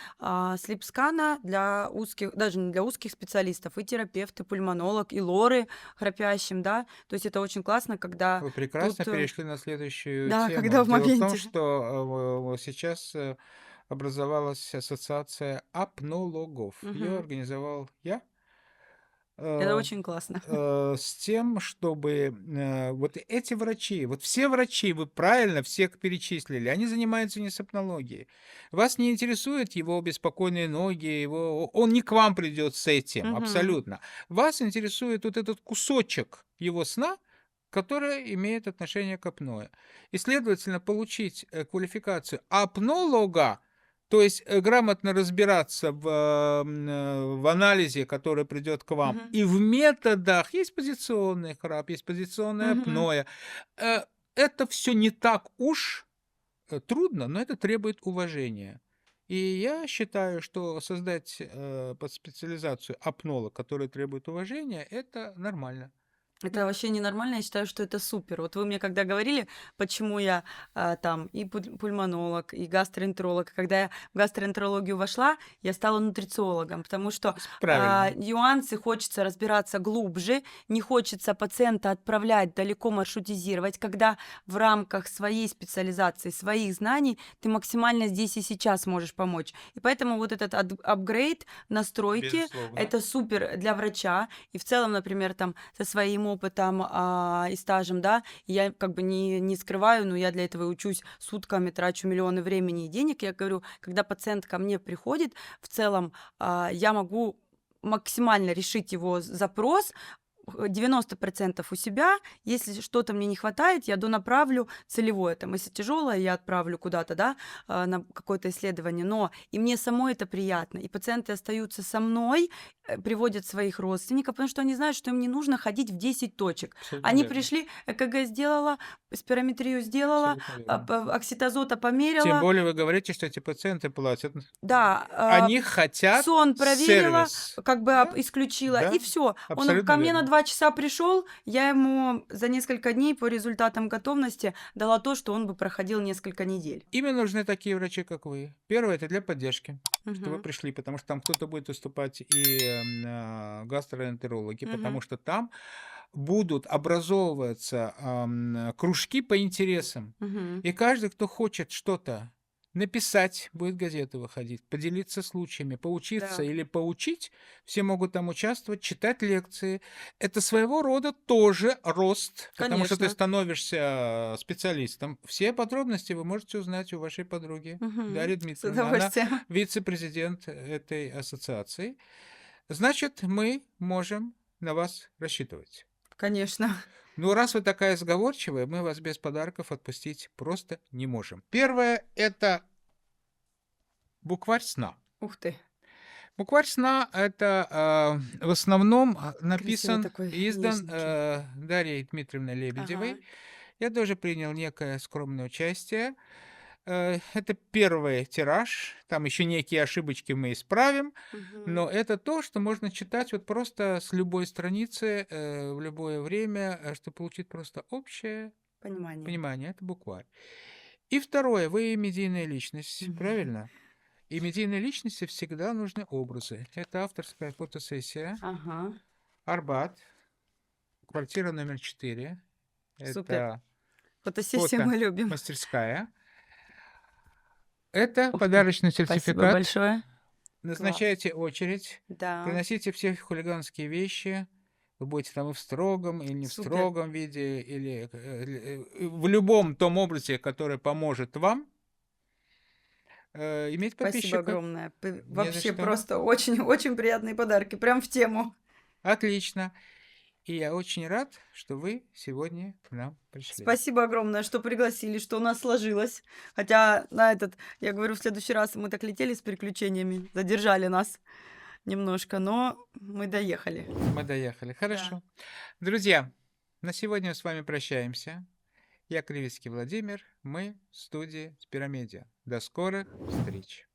слипскана для узких, даже не для узких специалистов, и терапевт, и пульмонолог, и лоры храпящим, да, то есть это очень классно, когда Вы прекрасно тут, перешли на следующую да, тему. когда в Дело в том, моменте. что сейчас образовалась ассоциация апнологов. Ее Мгм. организовал я. Это э, очень классно. с тем, чтобы вот эти врачи, вот все врачи, вы правильно всех перечислили, они занимаются не сапнологией. Вас не интересует его беспокойные ноги, он не к вам придет с этим, Мгм. абсолютно. Вас интересует вот этот кусочек его сна, который имеет отношение к апное. И, следовательно, получить квалификацию апнолога, то есть грамотно разбираться в анализе, который придет к вам, Мгм. и в методах. Есть позиционный храп, есть позиционное Мгм. апноэ. Э, Это все не так уж трудно, но это требует уважения. И я считаю, что создать под специализацию апнолог, который требует уважения, это нормально. Это вообще ненормально, я считаю, что это супер. Вот вы мне когда говорили, почему я там и пульмонолог, и гастроэнтеролог, когда я в гастроэнтерологию вошла, я стала нутрициологом, потому что Правильно. нюансы хочется разбираться глубже, не хочется пациента отправлять далеко маршрутизировать, когда в рамках своей специализации, своих знаний ты максимально здесь и сейчас можешь помочь. И поэтому вот этот апгрейд настройки, Безусловно. это супер для врача, и в целом, например, там со своим опытом и стажем, да, я как бы не скрываю, но я для этого и учусь сутками, трачу миллионы времени и денег. Я говорю, когда пациент ко мне приходит, в целом я могу максимально решить его запрос 90% у себя. Если что-то мне не хватает, я донаправлю целевое. Там, если тяжелое, я отправлю куда-то, да, на какое-то исследование. Но и мне самой это приятно. И пациенты остаются со мной, приводят своих родственников, потому что они знают, что им не нужно ходить в 10 точек. Абсолютно Они верно. пришли, ЭКГ сделала, спирометрию сделала, Абсолютно верно. окситозота Тем померила. более вы говорите, что эти пациенты платят. Да, Они хотят сон проверила, сервис. как бы Да, исключила, да, и все. Он абсолютно ко мне на верно. 2 часа пришел, я ему за несколько дней по результатам готовности дала то, что он бы проходил несколько недель. Им нужны такие врачи, как вы. Первое, это для поддержки, что вы Мгм. пришли, потому что там кто-то будет выступать и гастроэнтерологи, потому Мгм. что там будут образовываться кружки по интересам. Мгм. И каждый, кто хочет что-то написать, будет газеты выходить, поделиться случаями, поучиться Да, или поучить, все могут там участвовать, читать лекции. Это своего рода тоже рост, потому что ты конечно. становишься специалистом. Все подробности вы можете узнать у вашей подруги Мгм. Дарьи С Дмитриевны. Она удовольствием. вице-президент этой ассоциации. Значит, мы можем на вас рассчитывать. Конечно. Ну, раз вы такая сговорчивая, мы вас без подарков отпустить просто не можем. Первое – это букварь сна. Ух ты, Букварь сна – это в основном красивый написан, такой, издан нежненький. Дарьей Дмитриевной Ага. Лебедевой. Я тоже принял некое скромное участие. Это первый тираж, там еще некие ошибочки мы исправим, Мгм. но это то, что можно читать вот просто с любой страницы в любое время, чтобы получить просто общее Понимание. понимание. Это букварь. И второе, вы медийная личность, Мгм. правильно? И медийной личности всегда нужны образы. Это авторская фотосессия, Ага. Арбат, квартира номер 4. Супер. Это Фотосессию мы любим. фотомастерская. Это Ух ты. подарочный Спасибо сертификат. большое. Класс. Назначайте очередь, Да, приносите все хулиганские вещи. Вы будете там и в строгом, и не в супер. строгом виде, или в любом том образе, который поможет вам иметь Спасибо подписчиков. огромное. Не за Вообще что. просто очень-очень приятные подарки, прям в тему. Отлично. И я очень рад, что вы сегодня к нам пришли. Спасибо огромное, что пригласили, что у нас сложилось. Хотя я говорю, в следующий раз мы так летели с приключениями, задержали нас немножко, но мы доехали. Мы доехали. Да. Хорошо. Друзья, на сегодня с вами прощаемся. Я Кривицкий Владимир. Мы в студии Спиромедиа. До скорых встреч.